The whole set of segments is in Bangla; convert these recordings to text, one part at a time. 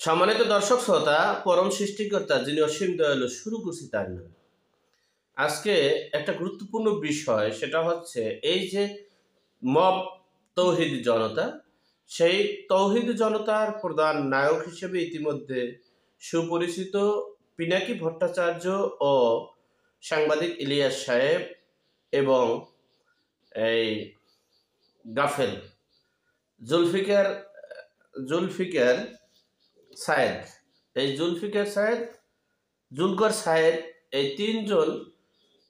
সম্মানিত দর্শক শ্রোতা, পরম সৃষ্টিকর্তা যিনি অসীম দয়ালু, শুরু করছি তার নামে। আজকে একটা গুরুত্বপূর্ণ বিষয়, সেটা হচ্ছে এই যে মব তৌহিদি জনতা, সেই তৌহিদি জনতার প্রধান নায়ক হিসেবে ইতিমধ্যে সুপরিচিত পিনাকি ভট্টাচার্য ও সাংবাদিক ইলিয়াস সাহেব এবং এই গাফেল জুলফিকার জুলফিকার সায়েদ জুলকর সায়েদ, এই তিনজন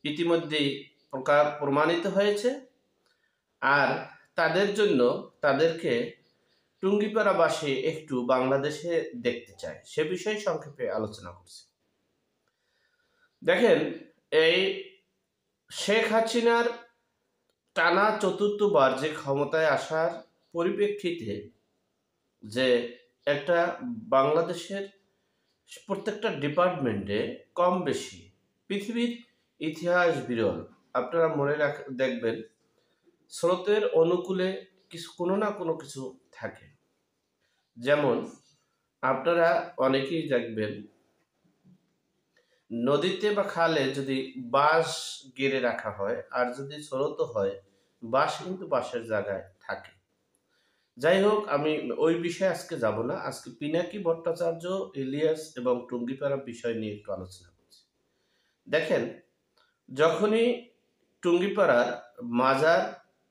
ইতিমধ্যেই প্রমাণিত হয়েছে। আর তাদের জন্য তাদেরকে টুঙ্গিপাড়াবাসী একটু বাংলাদেশে দেখতে চায়, সে বিষয়ে সংক্ষেপে আলোচনা করছি। দেখেন, এই শেখ হাসিনার টানা চতুর্থবার যে ক্ষমতায় আসার পরিপ্রেক্ষিতে যে একটা বাংলাদেশের প্রত্যেকটা ডিপার্টমেন্টে কম বেশি পৃথিবীর ইতিহাস বিরল, আপনারা দেখবেন স্রোতের অনুকূলে কিছু কোনো না কোনো কিছু থাকে। যেমন আপনারা অনেকেই দেখবেন নদীতে বা খালে যদি বাঁশ গেড়ে রাখা হয় আর যদি স্রোত হয়, বাঁশ কিন্তু বাঁশের জায়গায় থাকে। যাই হোক, আমি ওই বিষয়ে আজকে যাব না। আজকে পিনাকি ভট্টাচার্য, ইলিয়াস এবং টুঙ্গিপাড়া বিষয় নিয়ে একটু আলোচনা করছি। দেখেন, যখনই টুঙ্গিপাড়ার মাজার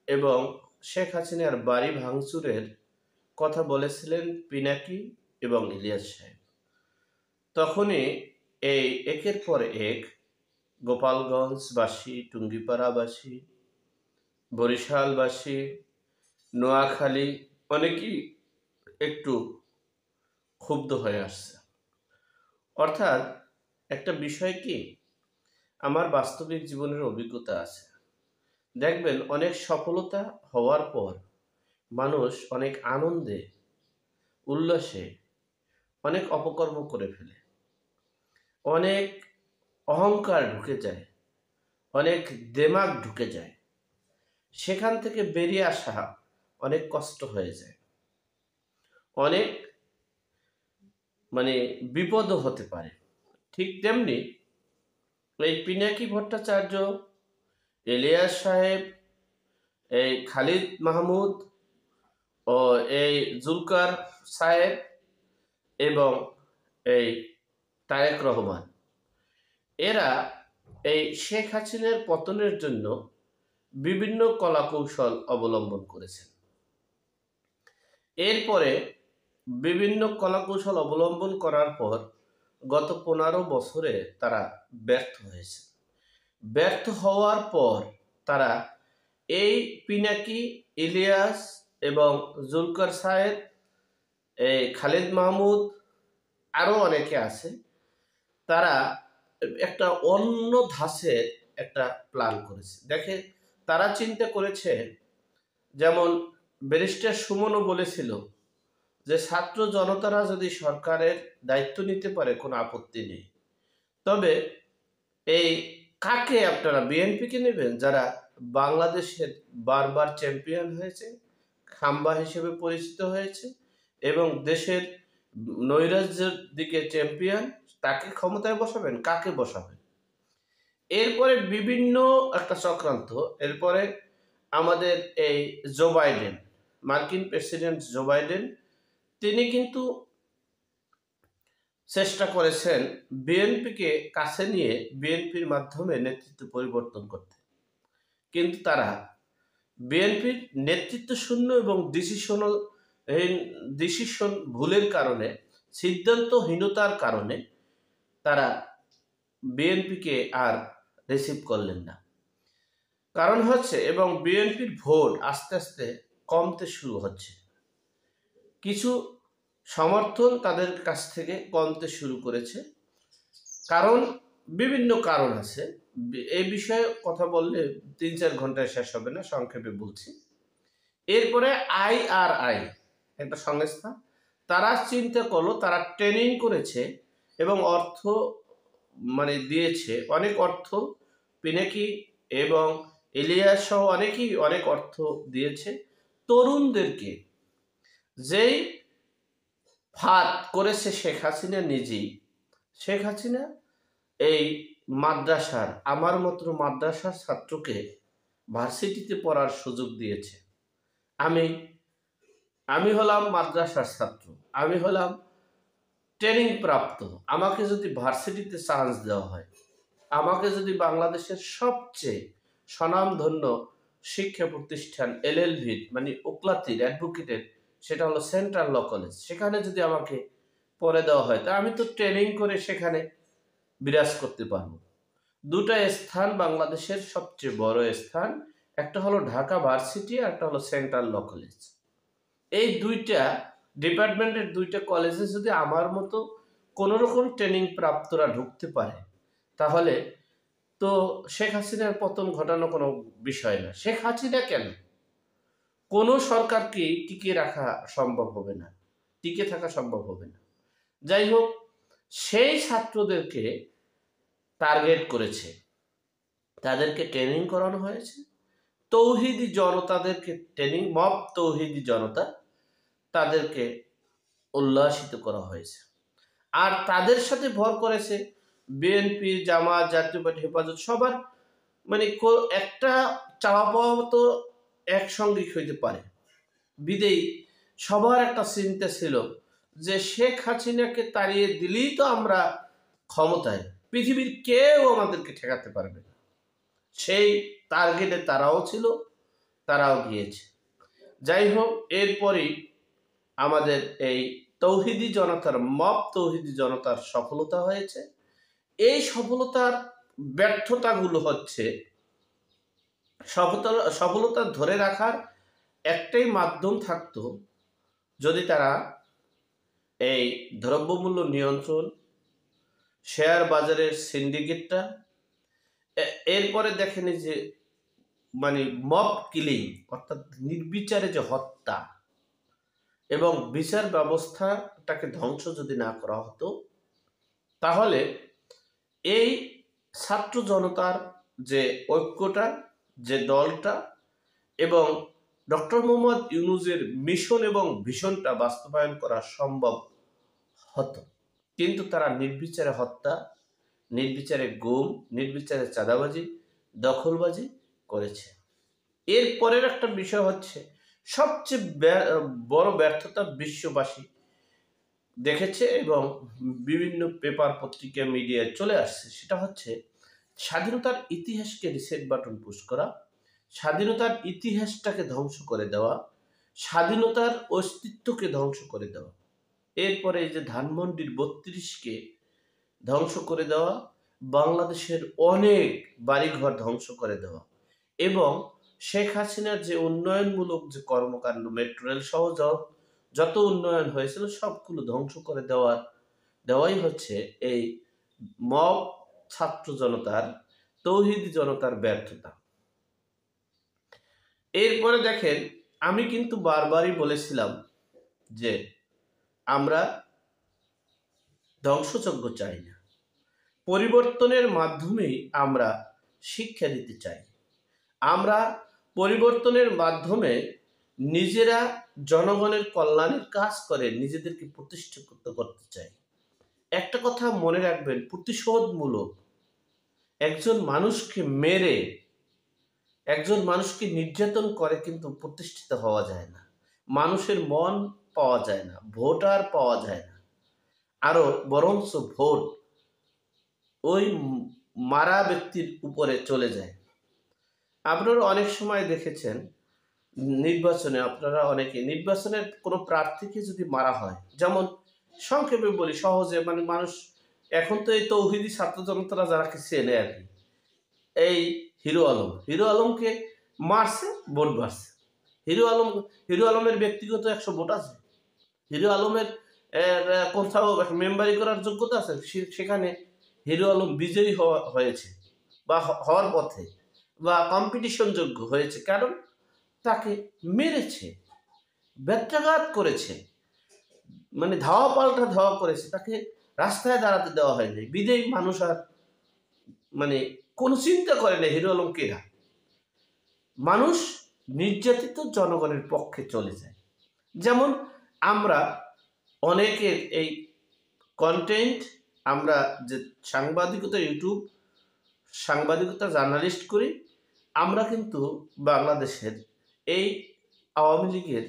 এবং শেখ হাসিনার বাড়ি ভাঙচুরের কথা বলেছিলেন পিনাকি এবং ইলিয়াস সাহেব, তখনই এই একের পর এক গোপালগঞ্জবাসী, টুঙ্গিপাড়াবাসী, বরিশালবাসী, নোয়াখালী অনেকেই একটু ক্ষুব্ধ হয়ে আসছে। অর্থাৎ একটা বিষয় কি, আমার বাস্তবিক জীবনের অভিজ্ঞতা আছে। দেখবেন অনেক সফলতা হওয়ার পর মানুষ অনেক আনন্দে উল্লাসে অনেক অপকর্ম করে ফেলে, অনেক অহংকার ঢুকে যায়, অনেক দেমাগ ঢুকে যায়। সেখান থেকে বেরিয়ে আসা অনেক কষ্ট হয়ে যায়, অনেক বিপদও হতে পারে। ঠিক তেমনি এই পিনাকি ভট্টাচার্য, ইলিয়াস সাহেব, এই খালিদ মাহমুদ ও এই জুলকার সাহেব এবং এই তারেক রহমান, এরা এই শেখ হাসিনার পতনের জন্য বিভিন্ন কলাকৌশল অবলম্বন করেছেন। এরপরে বিভিন্ন কলাকৌশল অবলম্বন করার পর গত 15 বছরে তারা ব্যর্থ হয়েছে। ব্যর্থ হওয়ার পর তারা এই পিনাকি, ইলিয়াস এবং জুলকার সায়েদ, এই খালিদ মাহমুদ, আরও অনেকে আছে, তারা একটা অন্য ধাঁচের একটা প্ল্যান করেছে। দেখে, তারা চিন্তা করেছে, যেমন ব্যারিস্টার সুমনও বলেছিল যে ছাত্র জনতারা যদি সরকারের দায়িত্ব নিতে পারে কোনো আপত্তি নেই, তবে এই কাকে আপনারা বিএনপিকে নেবেন, যারা বাংলাদেশের বারবার চ্যাম্পিয়ন হয়েছে, খাম্বা হিসেবে পরিচিত হয়েছে এবং দেশের নৈরাজ্যের দিকে চ্যাম্পিয়ন, তাকে ক্ষমতায় বসাবেন? কাকে বসাবেন? এরপরে বিভিন্ন একটা চক্রান্ত। এরপরে আমাদের এই জো বাইডেন, মার্কিন প্রেসিডেন্ট জো বাইডেন, তিনি কিন্তু চেষ্টা করেছেন বিএনপিকে কাছে নিয়ে বিএনপির মাধ্যমে নেতৃত্ব পরিবর্তন করতে। কিন্তু তারা বিএনপির নেতৃত্ব শূন্য এবং ডিসিশন ভুলের কারণে, সিদ্ধান্তহীনতার কারণে তারা বিএনপিকে আর রিসিভ করলেন না। কারণ হচ্ছে, এবং বিএনপির ভোট আস্তে আস্তে কমতে শুরু হচ্ছে, কিছু সমর্থন তাদের কাছ থেকে কমতে শুরু করেছে। কারণ বিভিন্ন কারণ আছে, এই বিষয়ে কথা বললে 3-4 ঘন্টায় শেষ হবে না, সংক্ষেপে বলছি। এরপরে IRI একটা সংস্থা, তারা চিন্তা করলো, তারা ট্রেনিং করেছে এবং অর্থ দিয়েছে, অনেক অর্থ পিনাকি এবং ইলিয়াস সহ অনেকেই অনেক অর্থ দিয়েছে তরুণদেরকে, যেই ফাঁদ করেছে শেখ হাসিনা নিজেই। শেখ হাসিনা এই মাদ্রাসার, আমার মতো মাদ্রাসার ছাত্রকে ভার্সিটিতে পড়ার সুযোগ দিয়েছে। আমি আমি হলাম মাদ্রাসার ছাত্র, আমি হলাম ট্রেনিং প্রাপ্ত। আমাকে যদি ভার্সিটিতে চান্স দেওয়া হয়, আমাকে যদি বাংলাদেশের সবচেয়ে স্বনামধন্য শিক্ষা প্রতিষ্ঠান এলএলভি মানে ওকলাতির অ্যাডভোকেটের, সেটা হলো সেন্ট্রাল ল কলেজ, সেখানে যদি আমাকে পড়ে দেওয়া হয় তা আমি তো ট্রেনিং করে সেখানে বিরাজ করতে পারবো। দুটা স্থান বাংলাদেশের সবচেয়ে বড় স্থান, একটা হলো ঢাকা ভার্সিটি আর একটা হলো সেন্ট্রাল ল কলেজ। এই দুইটা ডিপার্টমেন্টের দুইটা কলেজে যদি আমার মতো কোনো রকম ট্রেনিং প্রাপ্তরা ঢুকতে পারে, তাহলে তো শেখ হাসিনার পতন ঘটানো কোনো বিষয় না। শেখ হাসিনা কেন, কোনো সরকারকে টিকিয়ে রাখা সম্ভব হবে না, টিকে থাকা সম্ভব হবে না। যাই হোক, সেই ছাত্রদেরকে টার্গেট করেছে, তাদেরকে ট্রেনিং করানো হয়েছে। তৌহিদি জনতাদেরকে ট্রেনিং, মব তৌহিদি জনতা, তাদেরকে উল্লাসিত করা হয়েছে। আর তাদের সাথে ভর করেছে বিএনপি, জামাত, জাতীয় পার্টি, হেফাজত, সবার মানে একটা চাওয়া পাওয়া তো একসঙ্গে হইতে পারে। বিদেয়ী সবার একটা চিন্তা ছিল যে শেখ হাসিনাকে তাড়িয়ে দিলেই তো আমরা ক্ষমতায়, পৃথিবীর কেউ আমাদেরকে ঠেকাতে পারবে না। সেই টার্গেটে তারাও ছিল, তারাও গিয়েছে। যাই হোক, এরপরই আমাদের এই তৌহিদি জনতার, মব তৌহিদি জনতার সফলতা হয়েছে। এই সফলতার ব্যর্থতাগুলো হচ্ছে, সফলতা ধরে রাখার একটাই মাধ্যম থাকতো, যদি তারা এই দ্রব্যমূল্য নিয়ন্ত্রণ, শেয়ার বাজারের সিন্ডিকেটটা, এরপরে দেখেনি যে মানে মব কিলিং, অর্থাৎ নির্বিচারে যে হত্যা এবং বিচার ব্যবস্থাটাকে ধ্বংস যদি না করা হতো, তাহলে এই ছাত্র জনতার যে ঐক্যটা, যে দলটা এবং ডক্টর মোহাম্মদ ইউনূসের মিশন এবং ভিশনটা বাস্তবায়ন করা সম্ভব হতো। কিন্তু তারা নির্বিচারে হত্যা, নির্বিচারে গুম, নির্বিচারে চাঁদাবাজি, দখলবাজি করেছে। এর পরের একটা বিষয় হচ্ছে সবচেয়ে বড় ব্যর্থতা বিশ্ববাসী দেখেছে এবং বিভিন্ন পেপার, পত্রিকা, মিডিয়ায় চলে আসছে, সেটা হচ্ছে স্বাধীনতার ইতিহাসকে রিসেট বাটন পুশ করা, স্বাধীনতার ইতিহাসটাকে ধ্বংস করে দেওয়া, স্বাধীনতার অস্তিত্বকে ধ্বংস করে দেওয়া। এরপরে এই যে ধানমন্ডির 32কে ধ্বংস করে দেওয়া, বাংলাদেশের অনেক বাড়িঘর ধ্বংস করে দেওয়া এবং শেখ হাসিনার যে উন্নয়নমূলক যে কর্মকাণ্ড, মেট্রো রেল সহ যত উন্নয়ন হয়েছিল সবগুলো ধ্বংস করে দেওয়াই হচ্ছে এই মব ছাত্র জনতার, তৌহিদি জনতার ব্যর্থতা। এরপরে দেখেন, আমি কিন্তু বারবারই বলেছিলাম যে আমরা ধ্বংসযজ্ঞ চাই না, পরিবর্তনের মাধ্যমেই আমরা শিক্ষা দিতে চাই। আমরা পরিবর্তনের মাধ্যমে নিজেরা জনগণের কল্যাণের কাজ করে নিজেদেরকে প্রতিষ্ঠিত করতে চাই। একটা কথা মনে রাখবেন, প্রতিশোধমূলক একজন মানুষকে মেরে, একজন মানুষকে নির্যাতন করে কিন্তু প্রতিষ্ঠিত হওয়া যায় না, মানুষের মন পাওয়া যায় না, ভোটার পাওয়া যায় না, আরো বরঞ্চ ভোট ওই মারা ব্যক্তির উপরে চলে যায়। আপনারা অনেক সময় দেখেছেন নির্বাচনে, আপনারা অনেকে নির্বাচনের কোনো প্রার্থীকে যদি মারা হয়, যেমন সংক্ষেপে বলি সহজে, মানে মানুষ এখন তো এই তৌহিদি ছাত্র জনতারা যারা চেনে আর কি, এই হিরো আলমকে মারছে, ভোট বাড়ছে। হিরো আলমের ব্যক্তিগত 100 ভোট আছে, হিরো আলমের কোথাও মেম্বারি করার যোগ্যতা আছে, সেখানে হিরো আলম বিজয়ী হয়েছে বা হওয়ার পথে বা কম্পিটিশন যোগ্য হয়েছে, কারণ তাকে মেরেছে, ব্যত্যাঘাত করেছে, মানে ধাওয়া পাল্টা ধাওয়া করেছে, তাকে রাস্তায় দাঁড়াতে দেওয়া হয়নি। বিদেয়ী মানুষ আর মানে কোনো চিন্তা করে না হিরো আলম কেরা, মানুষ নির্যাতিত জনগণের পক্ষে চলে যায়। যেমন আমরা অনেকের এই কন্টেন্ট আমরা যে সাংবাদিকতা ইউটিউব সাংবাদিকতা জার্নালিস্ট করি, আমরা কিন্তু বাংলাদেশের এই আওয়ামী লীগের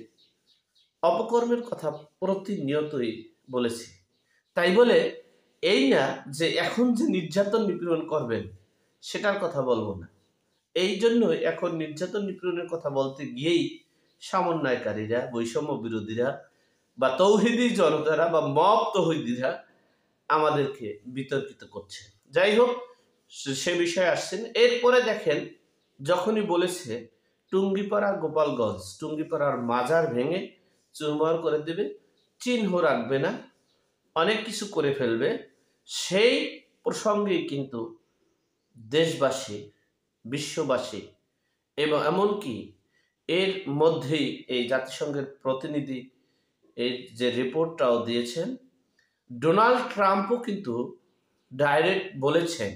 অপকর্মের কথা প্রতিনিয়তই বলেছি। তাই বলে এই না যে এখন যে নির্যাতন নিপীড়ন করবেন সেটার কথা বলবো না। এই জন্যই এখন নির্যাতন নিপীড়নের কথা বলতে গিয়েই সমন্বয়কারীরা, বৈষম্য বিরোধীরা বা তৌহিদি জনতারা বা মব তৌহিদিরা আমাদেরকে বিতর্কিত করছে। যাই হোক, সে বিষয়ে আসছেন। এরপরে দেখেন, যখনই বলেছে টুঙ্গিপাড়া গোপালগঞ্জ, টুঙ্গিপাড়ার মাজার ভেঙে চুরমার করে দেবে, চিহ্ন রাখবে না, অনেক কিছু করে ফেলবে, সেই প্রসঙ্গেই কিন্তু দেশবাসী, বিশ্ববাসী এবং এমনকি এর মধ্যেই এই জাতিসংঘের প্রতিনিধি এই যে রিপোর্টটাও দিয়েছেন, ডোনাল্ড ট্রাম্পও কিন্তু ডাইরেক্ট বলেছেন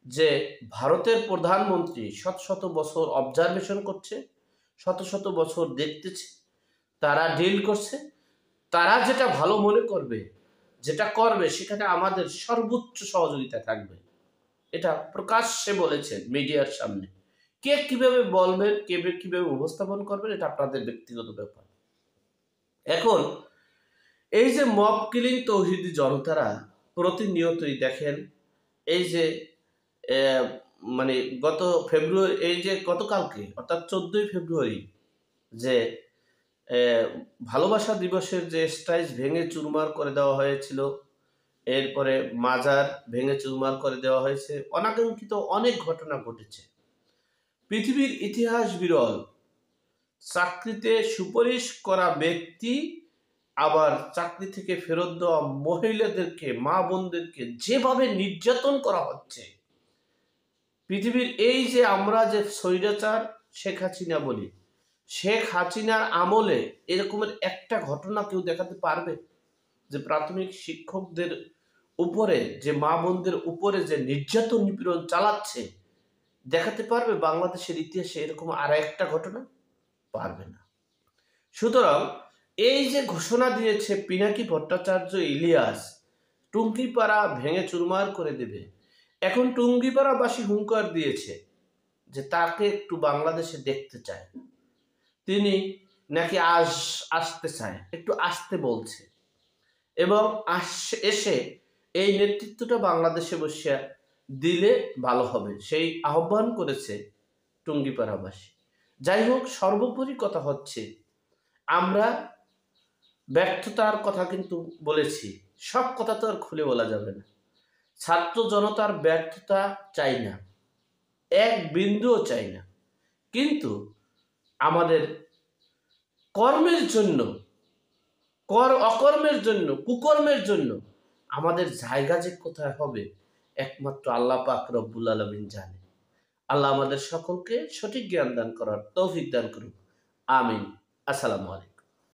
যে ভারতের প্রধানমন্ত্রী শত শত বছর অবজারভেশন করছে, শত শত বছর দেখতেছে, তারা ডিল করছে, তারা যেটা ভালো মনে করবে, যেটা করবে সেখানে আমাদের সর্বোচ্চ সহযোগিতা থাকবে। এটা প্রকাশ্যে বলেছেন মিডিয়ার সামনে। কে কিভাবে বলবেন, কে কিভাবে উপস্থাপন করবেন, এটা আপনাদের ব্যক্তিগত ব্যাপার। এখন এই যে মব কিলিং তৌহিদি জনতারা প্রতিনিয়তই দেখেন, এই যে মানে গত ফেব্রুয়ারি, এই যে গতকালকে অর্থাৎ 14ই ফেব্রুয়ারি যে ভালোবাসা দিবসের যে স্ট্যাচু ভেঙে চুরমার করে দেওয়া হয়েছিল, এরপরে মাজার ভেঙে চুরমার করে দেওয়া হয়েছে, অনাকাঙ্ক্ষিত অনেক ঘটনা ঘটেছে। পৃথিবীর ইতিহাস বিরল, চাকরিতে সুপারিশ করা ব্যক্তি আবার চাকরি থেকে ফেরত দেওয়া মহিলাদেরকে, মা বোনদেরকে যেভাবে নির্যাতন করা হচ্ছে, পৃথিবীর এই যে আমরা যে স্বৈরাচার শেখ হাসিনা বলি, শেখ হাসিনার আমলে এরকমের একটা ঘটনা কেউ দেখাতে পারবে? যে প্রাথমিক শিক্ষকদের উপরে, যে মা বোনদের উপরে যে নির্যাতন নিপীড়ন চালাচ্ছে, দেখাতে পারবে বাংলাদেশের ইতিহাসে এরকম আর একটা ঘটনা? পারবে না। সুতরাং এই যে ঘোষণা দিয়েছে পিনাকি ভট্টাচার্য ইলিয়াস, টুঙ্গিপাড়া ভেঙে চুরমার করে দেবে, এখন টুঙ্গিপাড়াবাসী হুঙ্কার দিয়েছে যে তাকে একটু বাংলাদেশে দেখতে চায়, তিনি নাকি আসতে চায়, একটু আসতে বলছে, এবং এসে এই নেতৃত্বটা বাংলাদেশে বসে দিলে ভালো হবে, সেই আহ্বান করেছে টুঙ্গিপাড়াবাসী। যাই হোক, সর্বোপরি কথা হচ্ছে, আমরা ব্যর্থতার কথা কিন্তু বলেছি, সব কথা তো আর খুলে বলা যাবে না। ছাত্র জনতার ব্যর্থতা চাই না, এক বিন্দুও চাই না, কিন্তু আমাদের কর্মের জন্য, অকর্মের জন্য, কুকর্মের জন্য আমাদের জায়গা যে কোথায় হবে একমাত্র আল্লাহ পাক রব্বুল আলামিন জানে। আল্লাহ আমাদের সকলকে সঠিক জ্ঞান দান করার তৌফিক দান করুন। আমিন। আসসালামু আলাইকুম।